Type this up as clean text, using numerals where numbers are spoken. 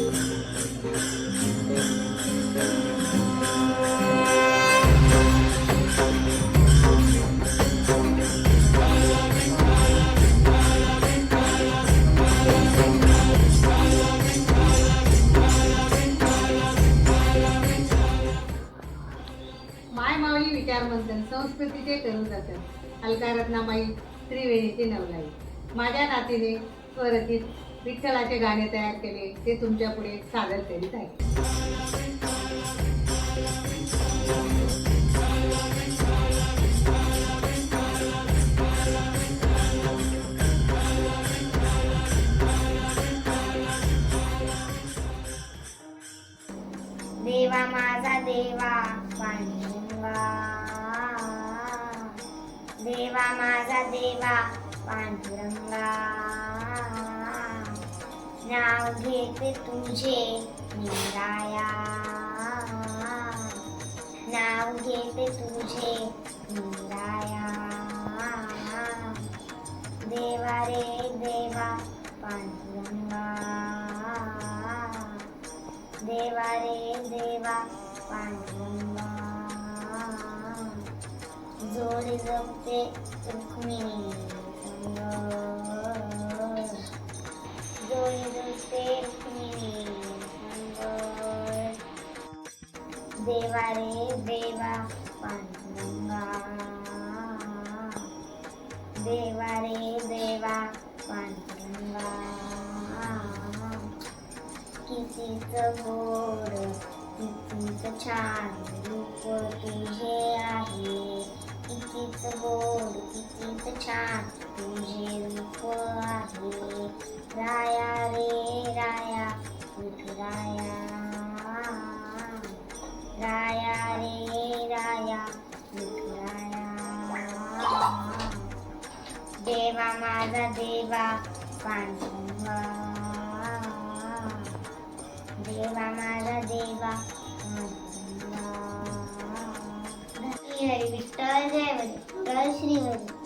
माय माऊली विचार मंथन संस्कृतीचे करून जातात अलका रत्नामाई त्रिवेणीचे नवलाई. माझ्या नातीने स्वरचित विठ्ठलाचे गाणे तयार केले, ते तुमच्या पुढे सादर करीत आहे. देवा माझा देवा पांडुरंगा, देवा माझा देवा पांडुरंगा, नाव घेते तुझे निराया, नाव घेते तुझे निराया. देवा रे देवा पांडुरंगा, देवा रे देवा पांडुरंगा. जोडी जपते रुक्मिणी संग, जोडी जपते रुक्मिणी संग. देवा रे देवा पांडुरंगा, देवा रे देवा पांडुरंगा. कितीच गोड कितीच छान रूप तुझे आहे, कितीच गोड कितीच छान तुझे रूप आहे. राया रे राया विठुराया, राया रे राया विठुराया. देवा माझा देवा पांडुरंगा, देवा माझा देवा पांडुरंगा. हरी विठ्ठल जय विठ्ठल श्री हरी.